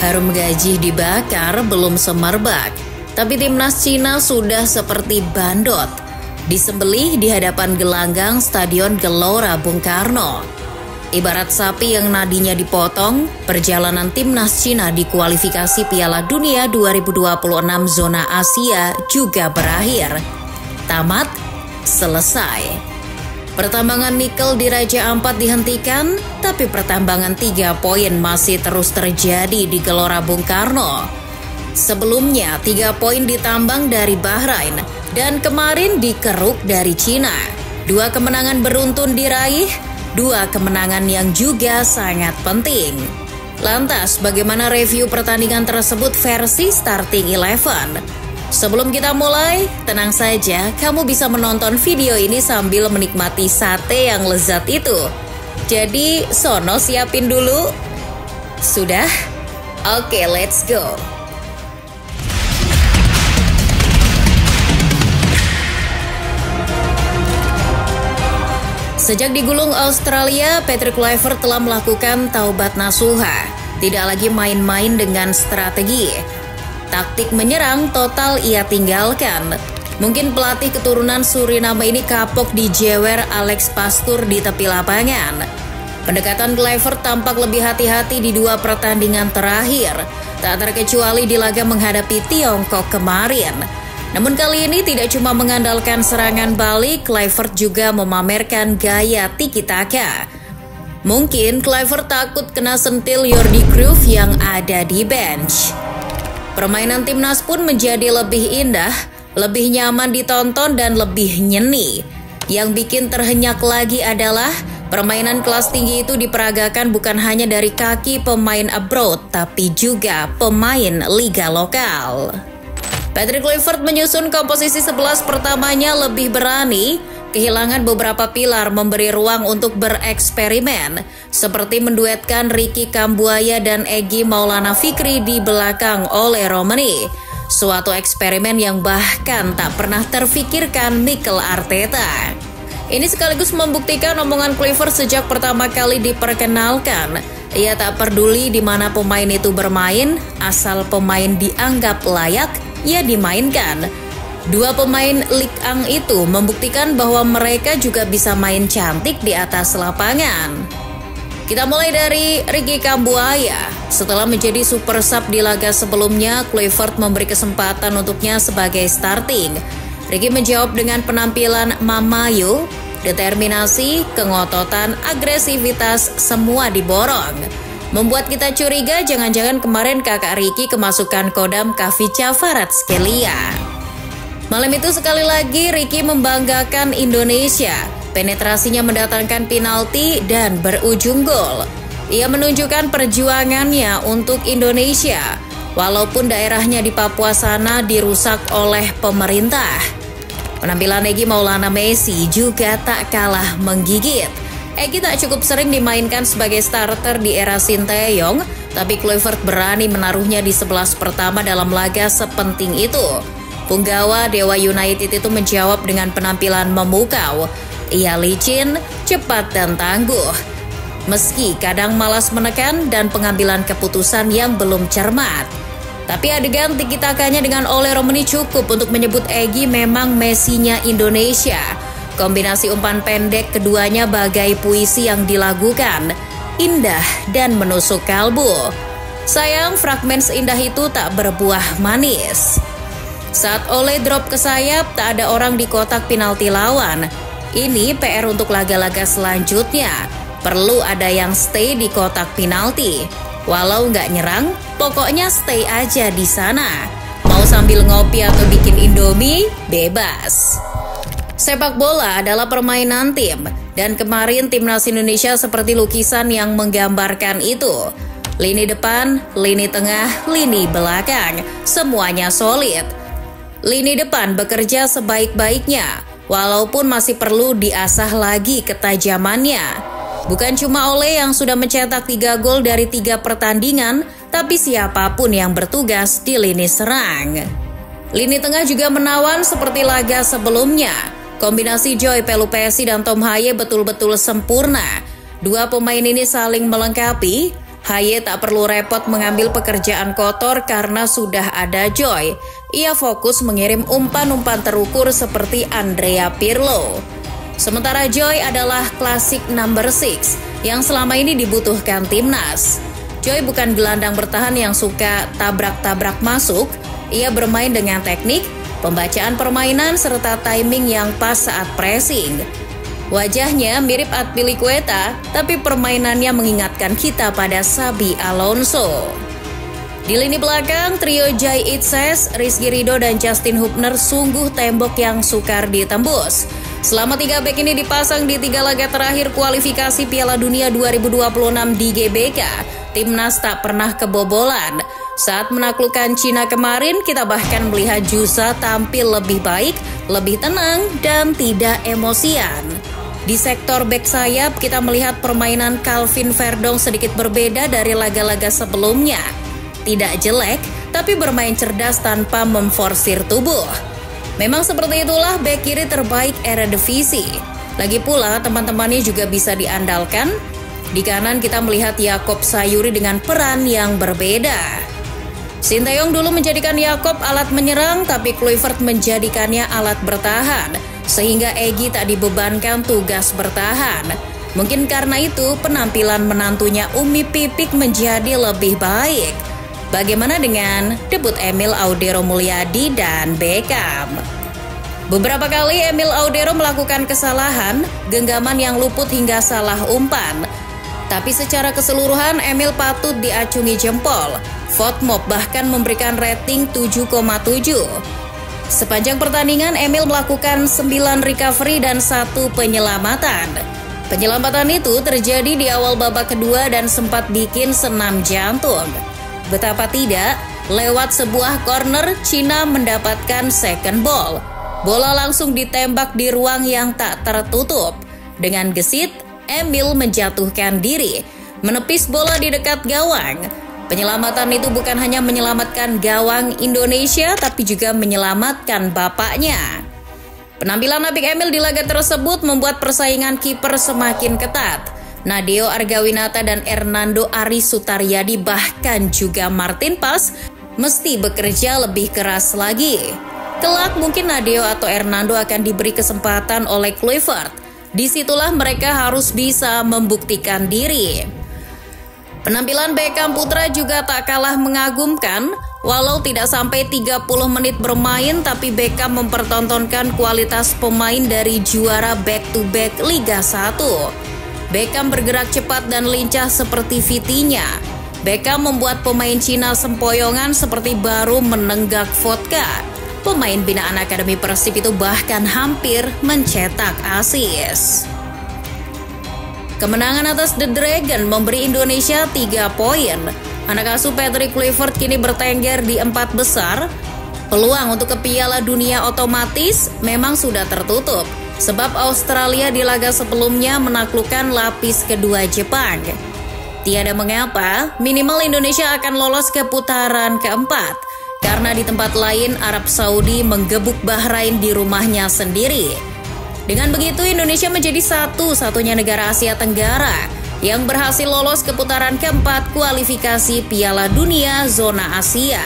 harum gaji dibakar belum semerbak, tapi timnas Cina sudah seperti bandot, disembelih di hadapan gelanggang Stadion Gelora Bung Karno. Ibarat sapi yang nadinya dipotong, perjalanan timnas Cina di kualifikasi Piala Dunia 2026 zona Asia juga berakhir. Tamat, selesai. Pertambangan nikel di Raja Ampat dihentikan, tapi pertambangan 3 poin masih terus terjadi di Gelora Bung Karno. Sebelumnya 3 poin ditambang dari Bahrain dan kemarin dikeruk dari Cina. 2 kemenangan beruntun diraih, 2 kemenangan yang juga sangat penting. Lantas bagaimana review pertandingan tersebut versi Starting 11? Sebelum kita mulai, tenang saja, kamu bisa menonton video ini sambil menikmati sate yang lezat itu. Jadi, sono siapin dulu. Sudah? Oke, let's go. Sejak digulung Australia, Patrick Kluivert telah melakukan taubat nasuha. Tidak lagi main-main dengan strategi. Taktik menyerang total ia tinggalkan. Mungkin pelatih keturunan Suriname ini kapok dijewer Alex Pastoor di tepi lapangan. Pendekatan Kluivert tampak lebih hati-hati di 2 pertandingan terakhir, tak terkecuali di laga menghadapi Tiongkok kemarin. Namun kali ini tidak cuma mengandalkan serangan balik, Kluivert juga memamerkan gaya tiki-taka. Mungkin Kluivert takut kena sentil Jordi Cruyff yang ada di bench. Permainan timnas pun menjadi lebih indah, lebih nyaman ditonton dan lebih nyeni. Yang bikin terhenyak lagi adalah permainan kelas tinggi itu diperagakan bukan hanya dari kaki pemain abroad, tapi juga pemain liga lokal. Patrick Kluivert menyusun komposisi 11 pertamanya lebih berani, kehilangan beberapa pilar memberi ruang untuk bereksperimen, seperti menduetkan Ricky Kambuaya dan Egy Maulana Fikri di belakang Ole Romani. Suatu eksperimen yang bahkan tak pernah terfikirkan Mikel Arteta. Ini sekaligus membuktikan omongan Kluivert sejak pertama kali diperkenalkan. Ia tak peduli di mana pemain itu bermain, asal pemain dianggap layak, ia dimainkan. 2 pemain Ligue 1 itu membuktikan bahwa mereka juga bisa main cantik di atas lapangan. Kita mulai dari Ricky Kambuaya. Setelah menjadi super sub di laga sebelumnya, Kluivert memberi kesempatan untuknya sebagai starting. Ricky menjawab dengan penampilan mamayu, determinasi, kengototan, agresivitas, semua diborong. Membuat kita curiga jangan-jangan kemarin kakak Ricky kemasukan kodam Kavica Kvaratskhelia. Malam itu sekali lagi Ricky membanggakan Indonesia. Penetrasinya mendatangkan penalti dan berujung gol. Ia menunjukkan perjuangannya untuk Indonesia, walaupun daerahnya di Papua sana dirusak oleh pemerintah. Penampilan Egy Maulana Messi juga tak kalah menggigit. Egy tak cukup sering dimainkan sebagai starter di era Sinteyong, tapi Kluivert berani menaruhnya di 11 pertama dalam laga sepenting itu. Punggawa Dewa United itu menjawab dengan penampilan memukau. Ia licin, cepat dan tangguh. Meski kadang malas menekan dan pengambilan keputusan yang belum cermat. Tapi adegan tiki-takanya dengan Ole Romani cukup untuk menyebut Egy memang Messi-nya Indonesia. Kombinasi umpan pendek keduanya bagai puisi yang dilagukan. Indah dan menusuk kalbu. Sayang fragmen seindah itu tak berbuah manis. Saat Ole drop ke sayap, tak ada orang di kotak penalti lawan. Ini PR untuk laga-laga selanjutnya. Perlu ada yang stay di kotak penalti. Walau nggak nyerang, pokoknya stay aja di sana. Mau sambil ngopi atau bikin Indomie, bebas. Sepak bola adalah permainan tim. Dan kemarin timnas Indonesia seperti lukisan yang menggambarkan itu. Lini depan, lini tengah, lini belakang, semuanya solid. Lini depan bekerja sebaik-baiknya, walaupun masih perlu diasah lagi ketajamannya. Bukan cuma Ole yang sudah mencetak 3 gol dari 3 pertandingan, tapi siapapun yang bertugas di lini serang. Lini tengah juga menawan seperti laga sebelumnya. Kombinasi Joy Pelupesi dan Tom Haye betul-betul sempurna. 2 pemain ini saling melengkapi. Haye tak perlu repot mengambil pekerjaan kotor karena sudah ada Joy. Ia fokus mengirim umpan-umpan terukur seperti Andrea Pirlo. Sementara Joy adalah klasik number 6 yang selama ini dibutuhkan timnas. Joy bukan gelandang bertahan yang suka tabrak-tabrak masuk. Ia bermain dengan teknik, pembacaan permainan, serta timing yang pas saat pressing. Wajahnya mirip Azpilicueta, tapi permainannya mengingatkan kita pada Xabi Alonso. Di lini belakang, trio Jai Itzes, Rizky Ridho, dan Justin Hubner sungguh tembok yang sukar ditembus. Selama 3 bek ini dipasang di 3 laga terakhir kualifikasi Piala Dunia 2026 di GBK, timnas tak pernah kebobolan. Saat menaklukkan Cina kemarin, kita bahkan melihat Jusa tampil lebih baik, lebih tenang, dan tidak emosian. Di sektor bek sayap, kita melihat permainan Calvin Verdong sedikit berbeda dari laga-laga sebelumnya. Tidak jelek, tapi bermain cerdas tanpa memforsir tubuh. Memang seperti itulah bek kiri terbaik Eredivisie. Lagi pula, teman-temannya juga bisa diandalkan. Di kanan kita melihat Yakob Sayuri dengan peran yang berbeda. Sinteyong dulu menjadikan Yakob alat menyerang, tapi Kluivert menjadikannya alat bertahan, sehingga Egy tak dibebankan tugas bertahan. Mungkin karena itu penampilan menantunya Umi Pipik menjadi lebih baik. Bagaimana dengan debut Emil Audero Mulyadi dan Beckham? Beberapa kali Emil Audero melakukan kesalahan, genggaman yang luput hingga salah umpan. Tapi secara keseluruhan Emil patut diacungi jempol. FOTMOB bahkan memberikan rating 7,7. Sepanjang pertandingan, Emil melakukan 9 recovery dan 1 penyelamatan. Penyelamatan itu terjadi di awal babak kedua dan sempat bikin senam jantung. Betapa tidak, lewat sebuah corner, Cina mendapatkan second ball. Bola langsung ditembak di ruang yang tak tertutup. Dengan gesit, Emil menjatuhkan diri, menepis bola di dekat gawang. Penyelamatan itu bukan hanya menyelamatkan gawang Indonesia, tapi juga menyelamatkan bapaknya. Penampilan apik Emil di laga tersebut membuat persaingan kiper semakin ketat. Nadeo Argawinata dan Hernando Ari Sutaryadi, bahkan juga Martin Pas, mesti bekerja lebih keras lagi. Kelak mungkin Nadeo atau Hernando akan diberi kesempatan oleh Kluivert. Disitulah mereka harus bisa membuktikan diri. Penampilan Beckham Putra juga tak kalah mengagumkan. Walau tidak sampai 30 menit bermain, tapi Beckham mempertontonkan kualitas pemain dari juara back-to-back Liga 1. Beckham bergerak cepat dan lincah seperti Vitinha. Beckham membuat pemain Cina sempoyongan seperti baru menenggak vodka. Pemain binaan Akademi Persib itu bahkan hampir mencetak assist. Kemenangan atas The Dragon memberi Indonesia 3 poin. Anak asuh Patrick Kluivert kini bertengger di 4 besar. Peluang untuk ke Piala Dunia otomatis memang sudah tertutup, sebab Australia di laga sebelumnya menaklukkan lapis kedua Jepang. Tiada mengapa, minimal Indonesia akan lolos ke putaran keempat, karena di tempat lain Arab Saudi menggebuk Bahrain di rumahnya sendiri. Dengan begitu, Indonesia menjadi satu-satunya negara Asia Tenggara yang berhasil lolos ke putaran keempat kualifikasi Piala Dunia zona Asia.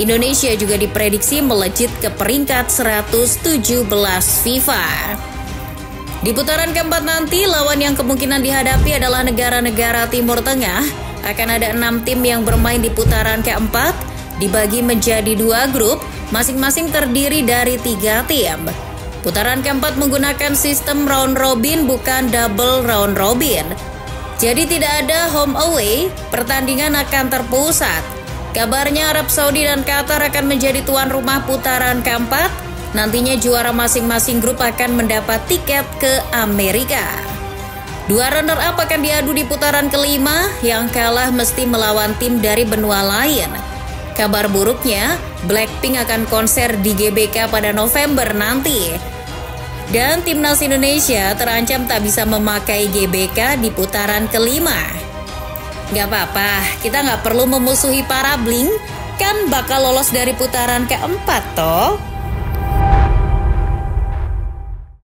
Indonesia juga diprediksi melejit ke peringkat 117 FIFA. Di putaran keempat nanti, lawan yang kemungkinan dihadapi adalah negara-negara Timur Tengah. Akan ada 6 tim yang bermain di putaran keempat, dibagi menjadi 2 grup, masing-masing terdiri dari 3 tim. Putaran keempat menggunakan sistem round robin, bukan double round robin. Jadi tidak ada home away, pertandingan akan terpusat. Kabarnya Arab Saudi dan Qatar akan menjadi tuan rumah putaran keempat. Nantinya juara masing-masing grup akan mendapat tiket ke Amerika. 2 runner-up akan diadu di putaran kelima, yang kalah mesti melawan tim dari benua lain. Kabar buruknya, Blackpink akan konser di GBK pada November nanti. Dan timnas Indonesia terancam tak bisa memakai GBK di putaran kelima. Gak apa-apa, kita gak perlu memusuhi para bling, kan bakal lolos dari putaran keempat toh.